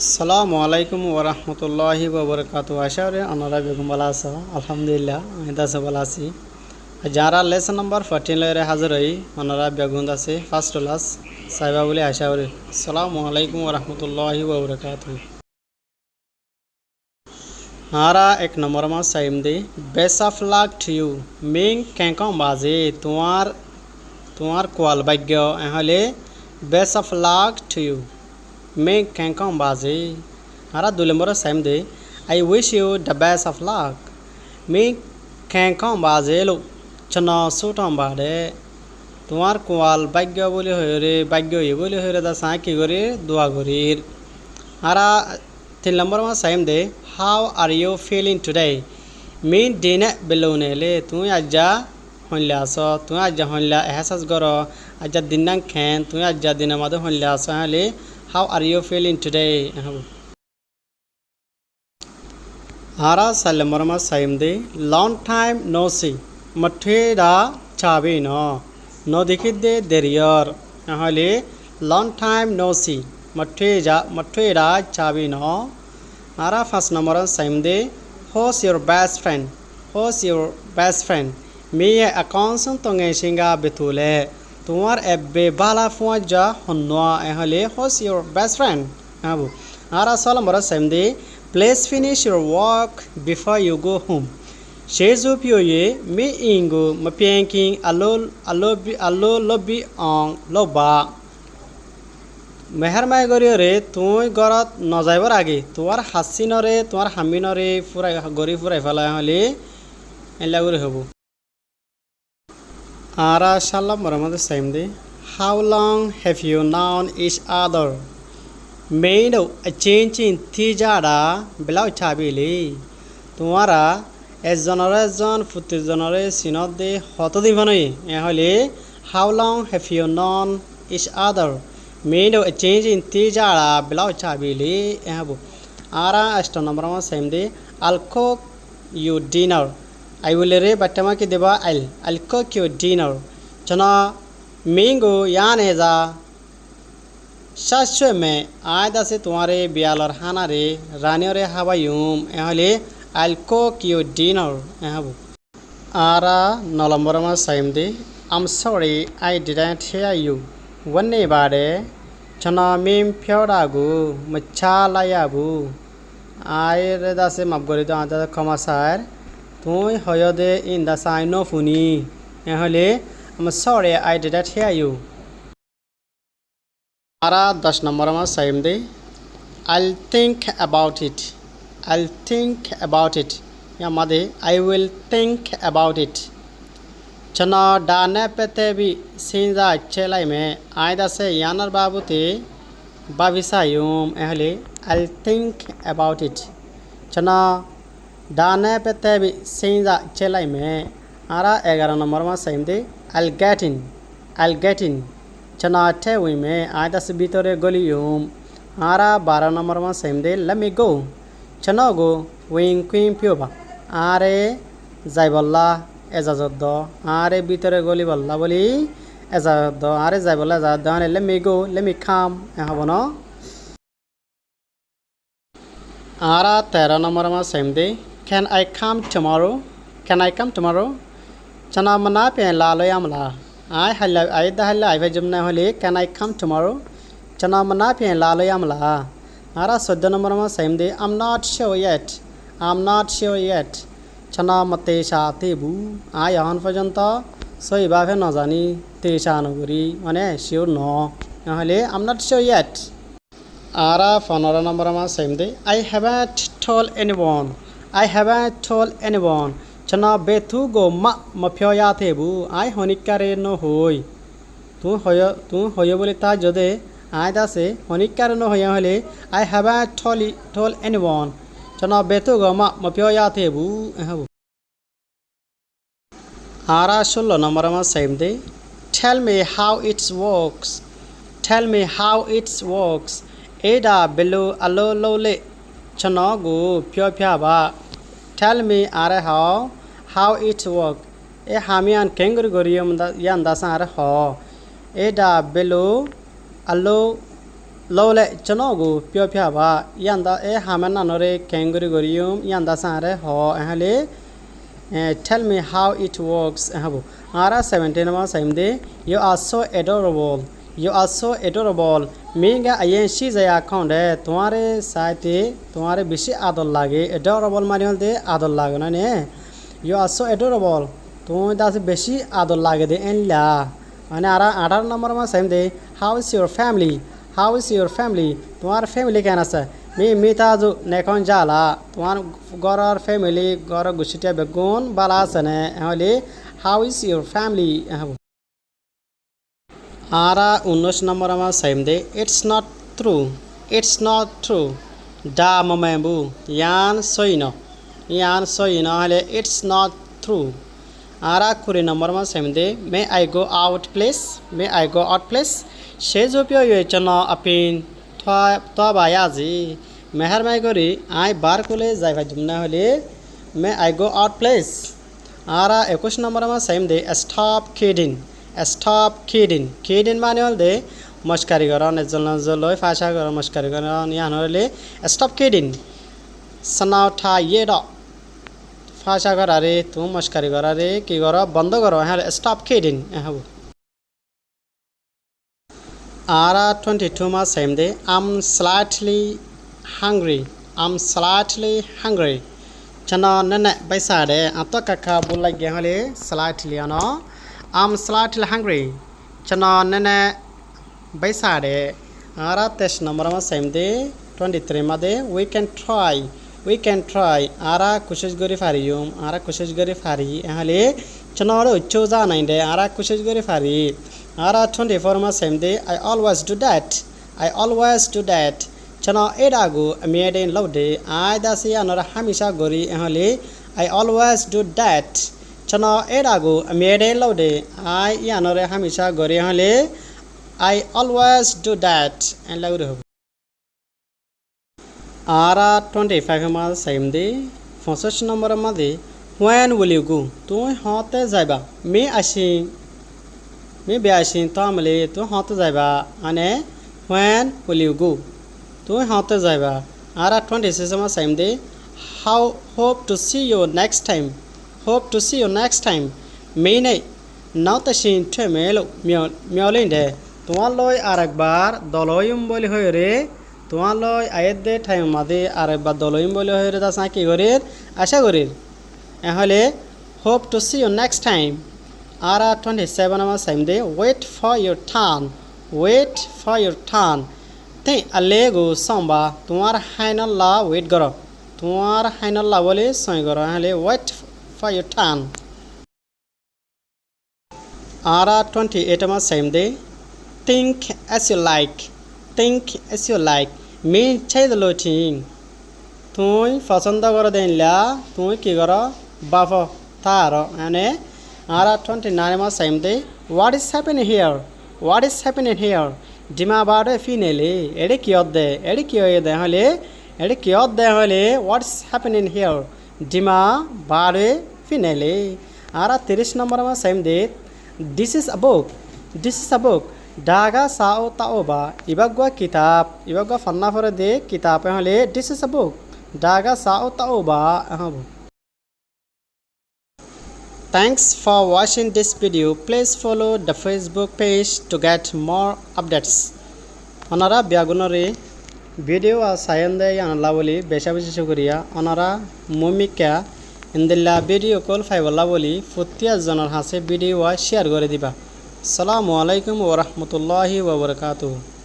আসসালামু আলাইকুম ওরহমতুল্লাহি ওবরকাতু আশা করি আপনারা বেগম ভালো আছো আলহামদুলিল্লাহ আমি দাসে ভালো আছি যারা লেসন নাম্বার 14 লয়ে হাজির হই আপনারা বেগুন আছে ফার্স্ট ক্লাস সাইবা বলে আশা করি আসসালামু আলাইকুম ওরহমতুল্লাহি ওবরকাতু হারা এক নম্বর মা সাইম দে best of luck to you মিং কেঙ্কম বাজে তোমার কোয়াল ভাগ্য হলে best of luck to you मैं कैंकम बाजे हरा दुलंबर सेम दे I wish you the best of luck मैं कैंकम बाजे लो चना सुटम बाडे तुम्हार कुआल भाग्य बोले हो रे भाग्य ये बोले हो रे दसा की करे दुआ करीर हरा 3 नंबर में सेम दे how are you feeling today मैं दिन बेलोने ले तू आजा हनला सो तू आजा हनला एहसास करो आजा दिन खेन तू आजा दिन मद हनला सो ले How are you feeling today? Hara salamorma saimde long time no see. Matheda chabi no dikhide derrier. Ahale long time no see. Matheda chabi no. Hara first number saimde who's your best friend? Who's your best friend? Me a constant tonge singa betule. তোমার এবে বালা ফুয়া হন্নোয়া এহলে who's your best friend আবু আর আসলে মরা সেম দে please finish your work before you go home শেজু পিওয়ে মি ইঙ্গো মপিয়াঙ্কিং আলো লবি অং লবা মেহরমাই গরিয়রে তুই গরত নজাইবার আগে তোমার হাসিনরে তোমার হামিনরে ফুরাই গরি ফুরাই ফেলা হলে এলা করে হব Ara Shalom Muhammad Saimdi. How long have you known each other? Made a change in Tijara below Chabili. Tumara a generation Futi generation of the Hotodivani. How long have you known each other? Made a change in Tijara below Chabili. Ara Astronomer Saimdi. I'll cook you dinner. I will re batama ki deba I'll cook your dinner chana mingo yaneza shashwe me aida se tumhare bialor hana re rani re habayum ehole I'll cook your dinner ehabu ara nolomborama saimde I'm sorry I didn't hear you wanne bade chana mim phyodagu machala yabu ai re da se mabgori da anta khamasar তুই হয়দে ইন দা সাইন অফ উনি এহলে আম sorry I didn't hear you আরা 10 নম্বর মা সাইম দে আইল থিংক অ্যাবাউট ইট ইয়া মাদে I will think about it চনা ডানে পেতে বি সিনজা চেলাই মে আইদা সে ইয়ানার বাবুতে বাবিসায়ুম এহলে আইল থিংক অ্যাবাউট ইট চনা डाने पे तभी सेंजा चलाई में आरा 11 नंबर में सेम दे I'll get in चनाटे हुई में आयदा से भीतरे गलियों आरा 12 नंबर में सेम दे let me go चना गो विंग क्वीन पियोबा आरे जाइबल्ला एजाजत दो आरे भीतरे गली बल्ला बोली एजाजत दो आरे जाइबल्ला एजाजत दो आरे let me go let me come यहाँ बनो आरा 13 नंबर में सेम दे Can I come tomorrow? Chana mana pe la lo yamla. I da halla I vejumna hole can I come tomorrow? Chana mana pe la lo yamla. Ara 14 number ma same day I'm not sure yet. Chana mate sha tebu. I on পর্যন্ত সই ভাবে না জানি তেশা নগরি মানে sure no. হলে I'm not sure yet. Ara 15 number ma same day I haven't told anyone chana bethu go ma phyoya thebu ai honikare no hoy tu hoyo bole ta jode ai da se honikare no hoya hole I haven't told anyone chana bethu go ma phyoya thebu ehabu ara 16 number ma same day tell me how it works eda below allo lole chana go phya ba tell me are how it work e hamian kenguri goriyum da yan da sa are ho eda below allo lole chanogu pyo phya ba yanda e hamen nanore kenguri gorium yanda sare ho hale tell me how it works habu ara 17 ma saimde you are so adorable you are so adorable minga ayen shi jaya khonde tomare saite tomare beshi ador lage adorable mane holte ador lagona ne you are so adorable তুমি দাস বেশি আদর লাগে দে এনলা মানে আর 18 number মা সাইম দে how is your family how is your family তোমার family কেন আছে মিতা যো নেখন জালা তোমার গরর ফ্যামিলি গর গুছিটা বেগুন বালা আছে না হলে হাউ ইজ ইওর ফ্যামিলি আর 19 নম্বর মা সাইম দে ইটস নট ট্রু দা মমেম্বু ইয়ান সইনো হলে ইটস নট ট্রু आरा 20 नंबर में सेमदे मे आई गो आउट प्लेस से जो पियो ये चना अपिन तो बायाजी मेहर माई करी आई बार कोले जाइबा जुमना होले मे आई गो आउट प्लेस आरा 21 नंबर में सेमदे स्टॉप किडिंग माने होले मस्करी करो ने जलोय फाशा करो मस्करी करो यान होले स्टॉप किडिंग सनाव था ये डॉ फाशा करा रे तुम मस्करी करा रे कि करो बंद करो हाँ स्टॉप किडिंग हाँ आरा 22 मा same they I'm slightly hungry चना नने पैसा दे आतो काका बोला गया हले slightly आनो I'm slightly hungry चना नने पैसा दे आरा 23 नंबर मा सेम दे 23 मा दे we can try ara kushish gori fariyum ara kushish gori fari ehale chanoro choza nainde ara kushish gori fari ara 24 ma same day I always do that chano edago ameden lode I dasi anora hamisha gori ehale I always do that chano edago ameden lode I anora hamisha gori ehale I always do that and laude आरा 25 मा same दे 65 number मा दे when will you go तू होते जाइबा मे आसिन तो हमले तू होते जाइबा आने when will you go तू होते जाइबा आरा 26 मा same they how hope to see you next time मे नै नाउतसिन थमेलो म्यालेंदे तुवालोय आरेक बार दलयम बोली होय रे তোমালয় আয়ের দে টাইম মাদে আর একবার দলইম বলে হয়ে তা সা কি করির আশা করির এহলে hope to see you next time আর 27 নম্বর সাইম দে ওয়েট ফর ইউর টার্ন তে আলেগো সম্বা তোমার হাইনাল্লা ওয়েট করো তোমার হাইনাল্লা বলে সই করো এহলে ওয়েট ফর ইউর টার্ন আর 28 নম্বর সাইম দে think as you like me chaidlo ting তুই পছন্দ করে দেনলা তুই কি করো বাফ তারো মানে আর 29 মা সাইম দে what is happening here Dima বারে ফিনেলে এডি কি অদে হলে what is happening here Dima বারে ফিনেলে আর 30 নম্বর মা সাইম দে this is a book Daga sao taoba ibagwa kitab ibagwa fanna fore de kitab hale this is a book daga sao taoba Thanks for watching this video. Please follow the Facebook page to get more updates. Onara biagunore video sayande yanala boli besha beshi shukriya onara mumika indilla video call faiballa boli futtiya jonar hase video share kore diba Assalamu alaikum wa rahmatullahi wa barakatuh.